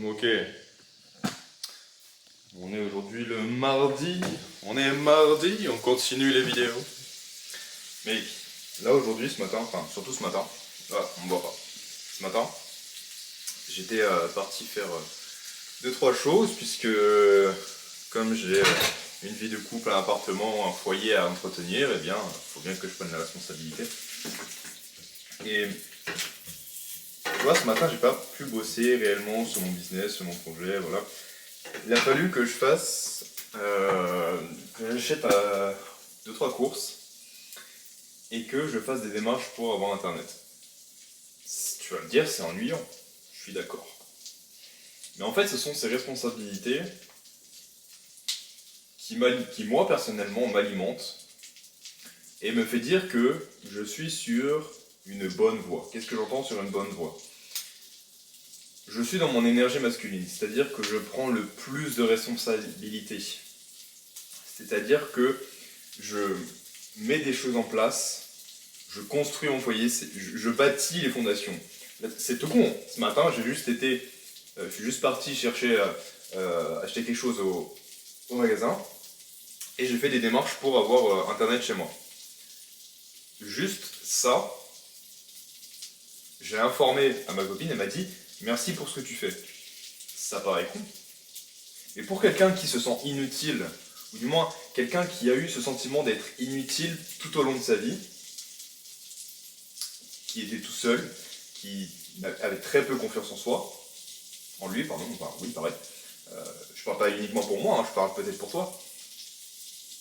Ok, on est aujourd'hui le mardi, on continue les vidéos. Mec, là aujourd'hui, ce matin, enfin surtout ce matin, on me voit pas. Ce matin, j'étais parti faire deux trois choses puisque comme j'ai une vie de couple, un appartement, un foyer à entretenir, eh bien, il faut bien que je prenne la responsabilité. Et tu vois, ce matin, j'ai pas pu bosser réellement sur mon business, sur mon projet, voilà. Il a fallu que je fasse, que j'achète deux trois courses et que je fasse des démarches pour avoir internet. Tu vas me dire, c'est ennuyant. Je suis d'accord. Mais en fait, ce sont ces responsabilités qui moi personnellement m'alimentent et me fait dire que je suis sur une bonne voie. Qu'est-ce que j'entends sur une bonne voie? Je suis dans mon énergie masculine, c'est-à-dire que je prends le plus de responsabilités. C'est-à-dire que je mets des choses en place, je construis mon foyer, je bâtis les fondations. C'est tout con. Ce matin, je suis juste parti chercher, acheter quelque chose au magasin et j'ai fait des démarches pour avoir internet chez moi. Juste ça, j'ai informé à ma copine, elle m'a dit merci pour ce que tu fais. Ça paraît con. Mais pour quelqu'un qui se sent inutile, ou du moins quelqu'un qui a eu ce sentiment d'être inutile tout au long de sa vie, qui était tout seul, qui avait très peu confiance en soi, en lui, pardon, enfin oui, pareil. Je parle pas uniquement pour moi, hein, je parle peut-être pour toi.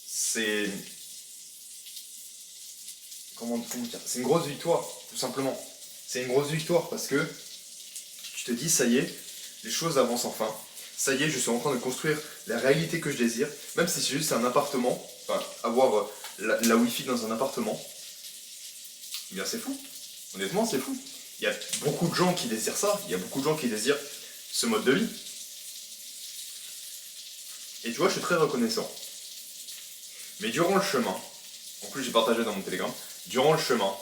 C'est... Comment dire? C'est une grosse victoire, tout simplement. C'est une grosse victoire parce que tu te dis, ça y est, les choses avancent enfin. Ça y est, je suis en train de construire la réalité que je désire, même si c'est juste un appartement, enfin, avoir la Wi-Fi dans un appartement, eh bien c'est fou. Honnêtement, c'est fou. Il y a beaucoup de gens qui désirent ça, il y a beaucoup de gens qui désirent ce mode de vie. Et tu vois, je suis très reconnaissant. Mais durant le chemin, en plus j'ai partagé dans mon Telegram, durant le chemin,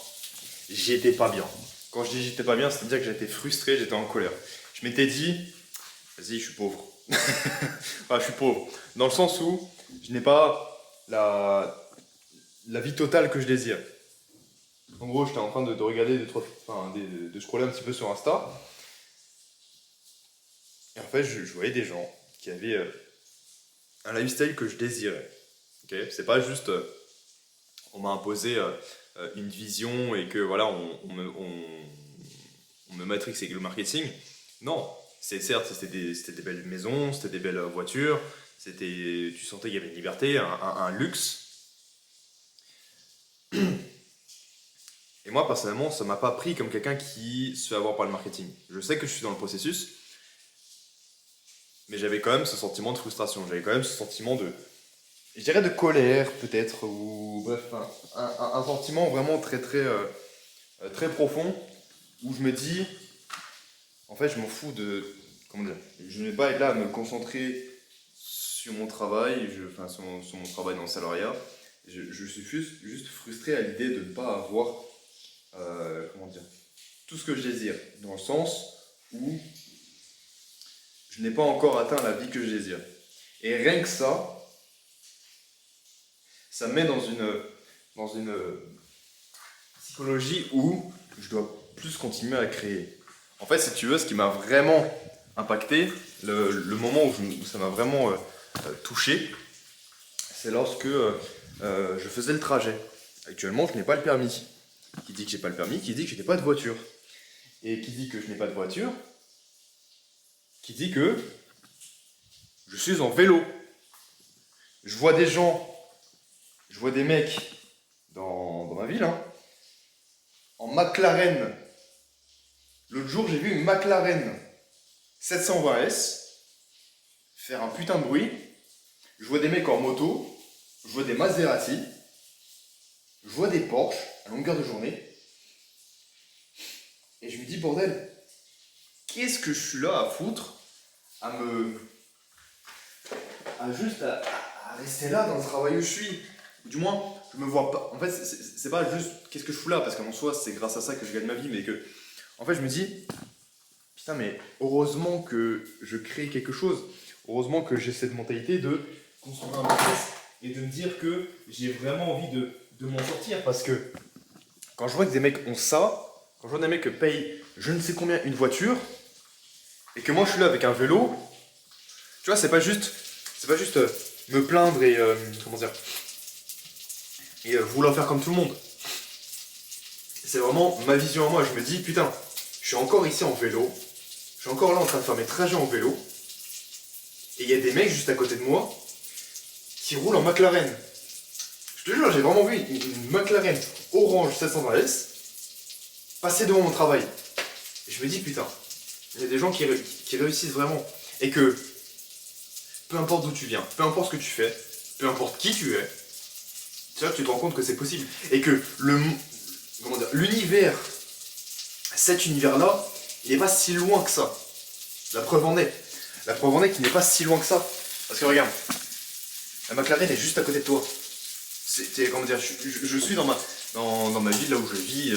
j'étais pas bien. Quand je dis j'étais pas bien, c'est-à-dire que j'étais frustré, j'étais en colère. Je m'étais dit, vas-y, je suis pauvre. Enfin, je suis pauvre. Dans le sens où je n'ai pas la vie totale que je désire. En gros, j'étais en train de regarder, de scroller un petit peu sur Insta. Et en fait, je voyais des gens qui avaient un lifestyle que je désirais. Okay, c'est pas juste on m'a imposé une vision et que voilà, on me matrix avec le marketing. Non, certes, c'était des belles maisons, c'était des belles voitures, tu sentais qu'il y avait une liberté, un luxe. Et moi, personnellement, ça m'a pas pris comme quelqu'un qui se fait avoir par le marketing. Je sais que je suis dans le processus, mais j'avais quand même ce sentiment de frustration, j'avais quand même ce sentiment je dirais de colère peut-être, ou bref, un sentiment vraiment très profond, où je me dis, en fait, je m'en fous comment dire, je ne vais pas être là à me concentrer sur mon travail, sur mon travail dans le salariat. Je suis juste frustré à l'idée de ne pas avoir, comment dire, tout ce que je désire, dans le sens où je n'ai pas encore atteint la vie que je désire. Et rien que ça me met dans une psychologie où je dois plus continuer à créer. En fait, si tu veux, ce qui m'a vraiment impacté, le moment où ça m'a vraiment touché, c'est lorsque je faisais le trajet. Actuellement, je n'ai pas le permis. Qui dit que j'ai pas le permis, qui dit que je n'ai pas de voiture. Et qui dit que je n'ai pas de voiture, qui dit que je suis en vélo. Je vois des gens, je vois des mecs dans ma ville, hein, en McLaren. L'autre jour, j'ai vu une McLaren 720S faire un putain de bruit. Je vois des mecs en moto, je vois des Maserati, je vois des Porsche à longueur de journée. Et je me dis, bordel, qu'est-ce que je suis là à foutre à rester là dans le travail où je suis. Du moins, je me vois pas. En fait, c'est pas juste qu'est-ce que je fous là, parce qu'en soi, c'est grâce à ça que je gagne ma vie, mais que, en fait, je me dis, putain, putain, mais heureusement que je crée quelque chose. Heureusement que j'ai cette mentalité de construire un business et de me dire que j'ai vraiment envie de m'en sortir. Parce que quand je vois que des mecs ont ça, quand je vois des mecs payent je ne sais combien une voiture, et que moi je suis là avec un vélo, tu vois, c'est pas juste me plaindre et comment dire, et vouloir faire comme tout le monde. C'est vraiment ma vision à moi. Je me dis, putain, je suis encore ici en vélo, je suis encore là en train de faire mes trajets en vélo, et il y a des mecs juste à côté de moi qui roulent en McLaren. Je te jure, j'ai vraiment vu une McLaren orange 720S passer devant mon travail. Et je me dis, putain, il y a des gens qui réussissent vraiment. Et que, peu importe d'où tu viens, peu importe ce que tu fais, peu importe qui tu es, tu vois, tu te rends compte que c'est possible. Et que l'univers, cet univers-là, il n'est pas si loin que ça. La preuve en est. La preuve en est qu'il n'est pas si loin que ça. Parce que regarde, la McLaren est juste à côté de toi. Comment dire, je suis dans ma ville, là où je vis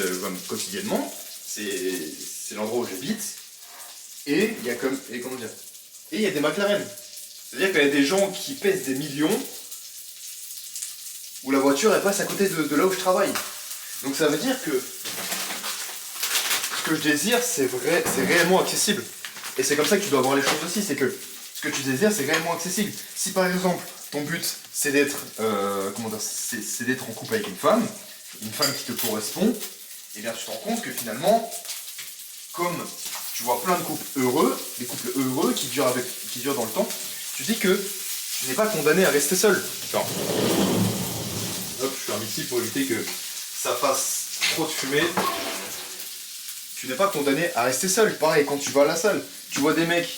quotidiennement. C'est l'endroit où j'habite. Et il y a comment dire, et il y a des McLaren. C'est-à-dire qu'il y a des gens qui pèsent des millions où la voiture elle passe à côté de là où je travaille. Donc ça veut dire que ce que je désire, c'est réellement accessible. Et c'est comme ça que tu dois voir les choses aussi, c'est que ce que tu désires, c'est réellement accessible. Si par exemple, ton but, c'est d'être c'est d'être en couple avec une femme qui te correspond, et bien tu te rends compte que finalement, comme tu vois plein de couples heureux, des couples heureux qui durent dans le temps, tu dis que tu n'es pas condamné à rester seul. Attends. Hop, je ferme ici pour éviter que ça fasse trop de fumée. Tu n'es pas condamné à rester seul. Pareil, quand tu vas à la salle, tu vois des mecs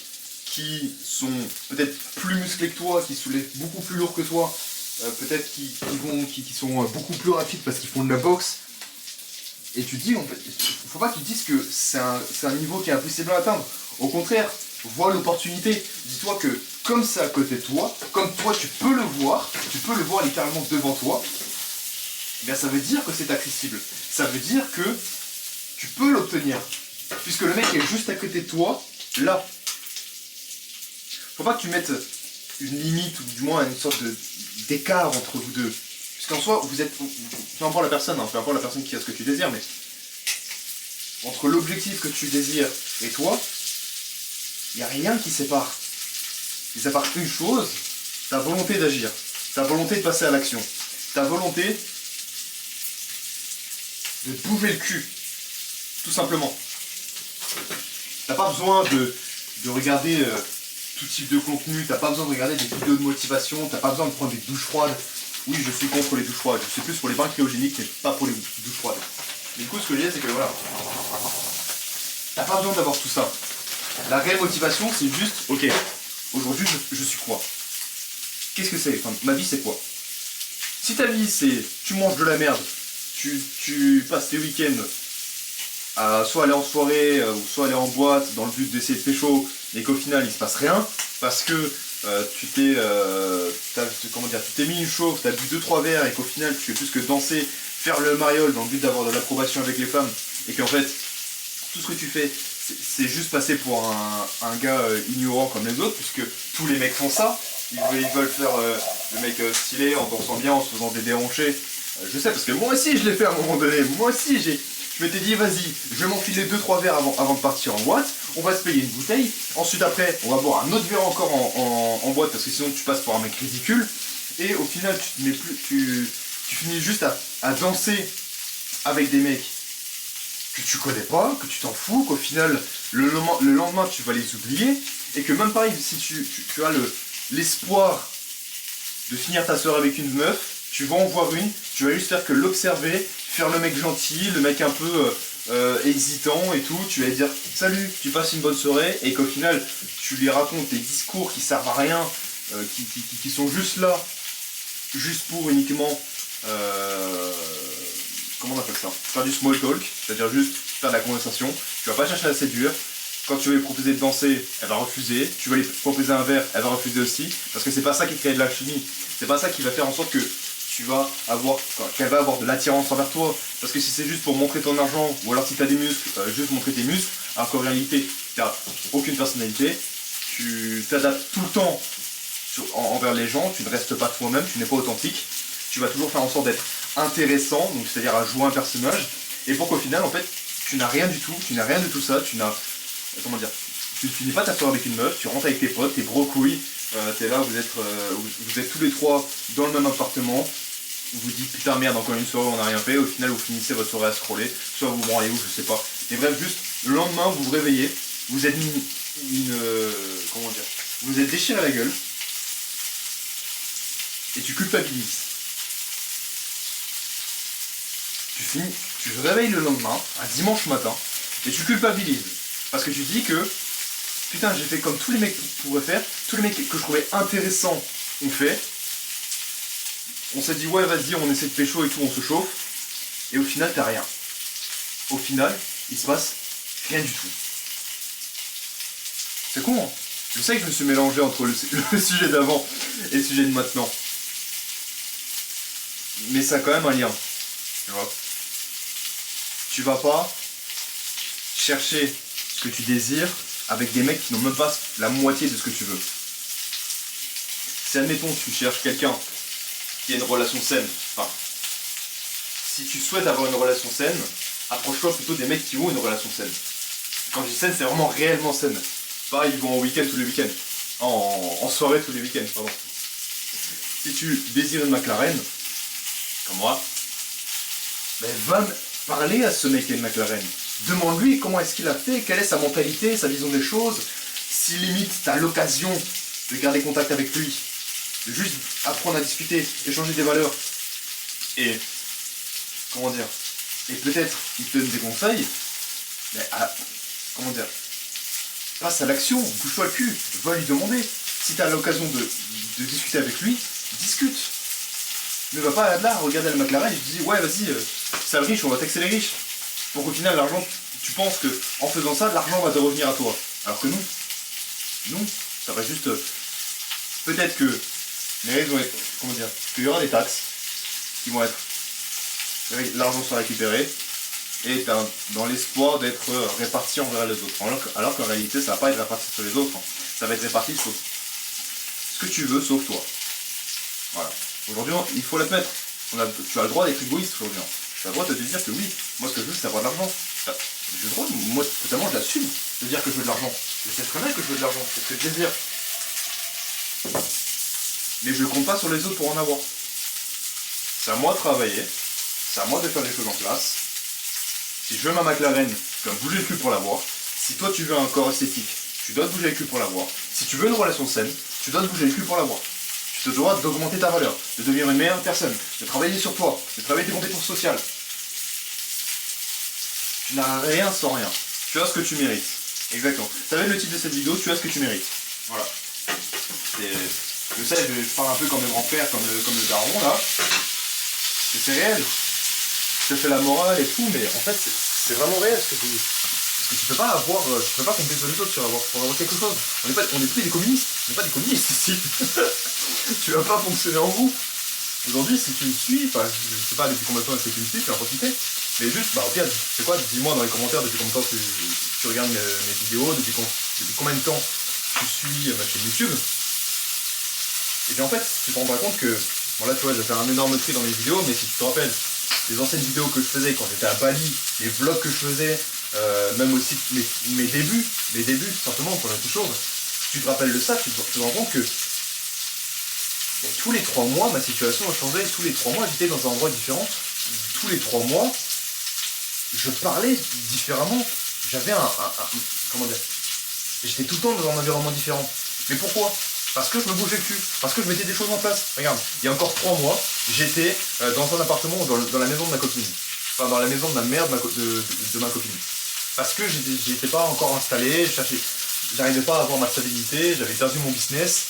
qui sont peut-être plus musclés que toi, qui soulèvent beaucoup plus lourd que toi, peut-être qui sont beaucoup plus rapides parce qu'ils font de la boxe. Et tu dis, en fait, faut pas que tu dises que c'est un niveau qui est impossible à atteindre. Au contraire, vois l'opportunité. Dis-toi que comme c'est à côté de toi, comme toi tu peux le voir littéralement devant toi, eh bien ça veut dire que c'est accessible. Ça veut dire que tu peux l'obtenir. Puisque le mec est juste à côté de toi, là. Faut pas que tu mettes une limite, ou du moins une sorte d'écart entre vous deux. Puisqu'en soi, vous êtes... Peu importe la personne, peu importe la personne qui a ce que tu désires, mais... Entre l'objectif que tu désires et toi, il n'y a rien qui sépare. Il sépare une chose, ta volonté d'agir, ta volonté de passer à l'action, ta volonté de te bouger le cul. Tout simplement. T'as pas besoin de regarder tout type de contenu, t'as pas besoin de regarder des vidéos de motivation, t'as pas besoin de prendre des douches froides. Oui, je suis contre les douches froides, je suis plus pour les bains cryogéniques, mais pas pour les douches froides. Mais du coup, ce que je dis, c'est que voilà, t'as pas besoin d'avoir tout ça. La réelle motivation, c'est juste, ok, aujourd'hui, je suis quoi? Qu'est-ce que c'est? Enfin, ma vie, c'est quoi? Si ta vie, c'est tu manges de la merde, tu passes tes week-ends à soit aller en soirée ou soit aller en boîte dans le but d'essayer de pécho, mais qu'au final il se passe rien parce que tu t'es mis une chauffe, t'as bu 2-3 verres et qu'au final tu fais plus que danser, faire le mariole dans le but d'avoir de l'approbation avec les femmes et qu'en fait tout ce que tu fais c'est juste passer pour un gars ignorant comme les autres puisque tous les mecs font ça, ils veulent faire le mec stylé en dansant bien, en se faisant des déhanchés. Je sais parce que moi aussi je l'ai fait à un moment donné, moi aussi je m'étais dit vas-y, je vais m'enfiler 2-3 verres avant de partir en boîte, on va se payer une bouteille, ensuite après on va boire un autre verre encore en boîte parce que sinon tu passes pour un mec ridicule, et au final tu finis juste à danser avec des mecs que tu connais pas, que tu t'en fous, qu'au final le lendemain tu vas les oublier, et que même pareil si tu as l'espoir de finir ta soirée avec une meuf, tu vas en voir une, tu vas juste faire que l'observer, faire le mec gentil, le mec un peu hésitant et tout, tu vas lui dire salut, tu passes une bonne soirée, et qu'au final tu lui racontes des discours qui servent à rien, qui sont juste là, juste pour uniquement, comment on appelle ça, faire du small talk, c'est-à-dire juste faire de la conversation, tu vas pas chercher à la séduire. Quand tu vas lui proposer de danser, elle va refuser. Tu vas lui proposer un verre, elle va refuser aussi. Parce que c'est pas ça qui crée de l'alchimie. C'est pas ça qui va faire en sorte que qu'elle va avoir de l'attirance envers toi. Parce que si c'est juste pour montrer ton argent, ou alors si tu as des muscles, juste montrer tes muscles, alors qu'en réalité, tu n'as aucune personnalité, tu t'adaptes tout le temps envers les gens, tu ne restes pas toi-même, tu n'es pas authentique, tu vas toujours faire en sorte d'être intéressant, donc c'est-à-dire à jouer un personnage, et pour qu'au final, en fait, tu n'as rien du tout, tu n'as rien de tout ça, tu n'as, comment dire, tu ne finis pas ta soirée avec une meuf, tu rentres avec tes potes, tes brocouilles, t'es là, vous êtes tous les trois dans le même appartement, vous dites putain merde, encore une soirée on n'a rien fait, au final vous finissez votre soirée à scroller, soit vous branlez ou je sais pas, et bref, juste le lendemain vous vous réveillez, vous êtes comment dire, vous êtes déchiré la gueule, et tu culpabilises. Tu te réveilles le lendemain, un dimanche matin, et tu culpabilises. Parce que tu dis que, putain, j'ai fait comme tous les mecs pourraient faire, tous les mecs que je trouvais intéressants ont fait. On s'est dit, ouais, vas-y, on essaie de pécho et tout, on se chauffe. Et au final, t'as rien. Au final, il se passe rien du tout. C'est con, hein. Je sais que je me suis mélangé entre le sujet d'avant et le sujet de maintenant. Mais ça a quand même un lien. Tu vois. Tu vas pas chercher ce que tu désires avec des mecs qui n'ont même pas la moitié de ce que tu veux. Si admettons tu cherches quelqu'un qui a une relation saine, enfin, si tu souhaites avoir une relation saine, approche-toi plutôt des mecs qui ont une relation saine. Quand je dis saine, c'est vraiment réellement saine. Pas ils vont en week-end tous les week-ends. En soirée tous les week-ends, pardon. Si tu désires une McLaren, comme moi, ben va parler à ce mec qui a une McLaren. Demande-lui comment est-ce qu'il a fait, quelle est sa mentalité, sa vision des choses. Si limite t'as l'occasion de garder contact avec lui, de juste apprendre à discuter, échanger des valeurs, et comment dire, et peut-être il te donne des conseils, mais comment dire, passe à l'action, bouge-toi le cul, va lui demander. Si t'as l'occasion de discuter avec lui, discute. Ne va pas là, regarder la McLaren et tu te dis ouais vas-y, c'est le riche, on va taxer les riches. Pour qu'au final l'argent, tu penses que en faisant ça, l'argent va te revenir à toi. Alors que non. Non, ça va juste. Peut-être que les règles vont être. Comment dire, qu'il y aura des taxes qui vont être. L'argent sera récupéré et dans l'espoir d'être réparti envers les autres. Alors qu'en réalité ça va pas être réparti sur les autres. Ça va être réparti sur ce que tu veux sauf toi. Voilà. Aujourd'hui, il faut l'admettre. Tu as le droit d'être égoïste aujourd'hui. Tu as le droit de te dire que oui, moi ce que je veux c'est avoir de l'argent. J'ai le droit, moi totalement je l'assume de dire que je veux de l'argent. Je sais très bien que je veux de l'argent, c'est ce que je désire. Mais je ne compte pas sur les autres pour en avoir. C'est à moi de travailler, c'est à moi de faire les choses en place. Si je veux ma McLaren, je dois me bouger le cul pour l'avoir. Si toi tu veux un corps esthétique, tu dois te bouger le cul pour l'avoir. Si tu veux une relation saine, tu dois te bouger le cul pour l'avoir. Tu te dois d'augmenter ta valeur, de devenir une meilleure personne, de travailler sur toi, de travailler tes compétences sociales. Tu n'as rien sans rien. Tu as ce que tu mérites. Exactement. Ça va être le titre de cette vidéo, tu as ce que tu mérites. Voilà. Je sais, je parle un peu comme le grand-père, comme le daron là. Mais c'est réel. Je te fais la morale et tout, mais en fait c'est vraiment réel ce que je dis. Parce que tu peux pas compter sur les autres pour avoir quelque chose. On n'est plus des communistes. On n'est pas des communistes ici. Tu vas pas fonctionner en groupe. Aujourd'hui, si tu me suis, enfin, je sais pas depuis combien de temps est-ce que tu me suis, tu vas en profiter. Mais juste, au pire, c'est quoi, dis-moi dans les commentaires depuis combien de temps tu regardes mes vidéos, depuis combien de temps tu suis ma chaîne YouTube. Et puis en fait, tu te rendras compte que, bon là tu vois, je vais faire un énorme tri dans mes vidéos, mais si tu te rappelles les anciennes vidéos que je faisais quand j'étais à Bali, les vlogs que je faisais, même aussi mes débuts, tout simplement, quand j'étais chauve, si tu te rappelles de ça, tu te rends compte que tous les 3 mois, ma situation a changé, tous les 3 mois, j'étais dans un endroit différent, tous les 3 mois, je parlais différemment, j'avais comment dire, j'étais tout le temps dans un environnement différent. Mais pourquoi ? Parce que je me bougeais le cul, parce que je mettais des choses en place. Regarde, il y a encore 3 mois, j'étais dans un appartement dans la maison de ma copine. Enfin, dans la maison de ma mère, de ma copine. Parce que j'étais pas encore installé, j'arrivais pas à avoir ma stabilité, j'avais perdu mon business.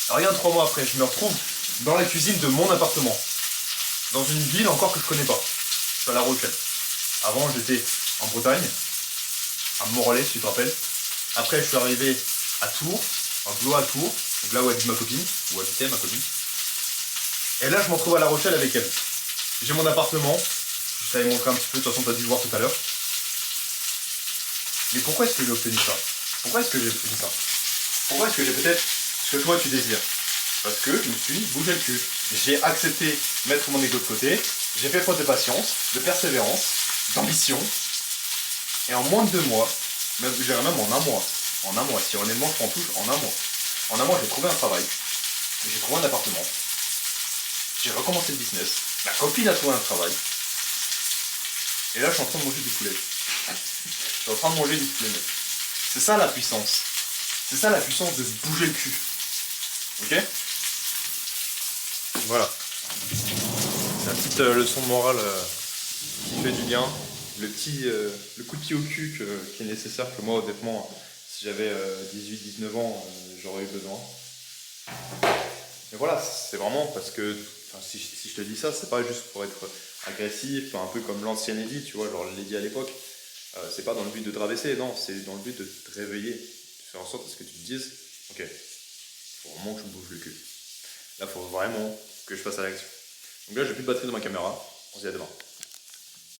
Alors regarde, 3 mois après, je me retrouve dans la cuisine de mon appartement. Dans une ville encore que je connais pas. Je suis à La Rochelle. Avant, j'étais en Bretagne, à Morlaix, si tu te rappelles. Après, je suis arrivé à Tours, en boulot à Tours, donc là où habite ma copine, où habitait ma copine. Et là, je me retrouve à La Rochelle avec elle. J'ai mon appartement. Je t'avais montré un petit peu, de toute façon, tu as dû le voir tout à l'heure. Mais pourquoi est-ce que j'ai obtenu ça? Pourquoi est-ce que j'ai obtenu ça? Pourquoi est-ce que j'ai peut-être ce que toi tu désires? Parce que je me suis bougé le cul. J'ai accepté de mettre mon ego de côté. J'ai fait preuve de patience, de persévérance, d'ambition. Et en moins de 2 mois, même, je dirais même en un mois, si honnêtement je prends tout, en un mois j'ai trouvé un travail, j'ai trouvé un appartement, j'ai recommencé le business, ma copine a trouvé un travail, et là je suis en train de manger du poulet. Je suis en train de manger du poulet, mec. C'est ça la puissance. C'est ça la puissance de se bouger le cul. Ok? Voilà. C'est la petite leçon de morale qui fait du bien. Le coup de pied au cul qui est nécessaire que moi, honnêtement, si j'avais 18-19 ans, j'aurais eu besoin. Mais voilà, c'est vraiment parce que, enfin, si je te dis ça, c'est pas juste pour être agressif, un peu comme l'ancienne Eddie, tu vois, genre Lady à l'époque. C'est pas dans le but de te rabaisser, non, c'est dans le but de te réveiller, de faire en sorte à ce que tu te dises, ok, faut vraiment que je me bouge le cul. Là, faut vraiment que je passe à l'action. Donc là, j'ai plus de batterie dans ma caméra, on se dit à demain.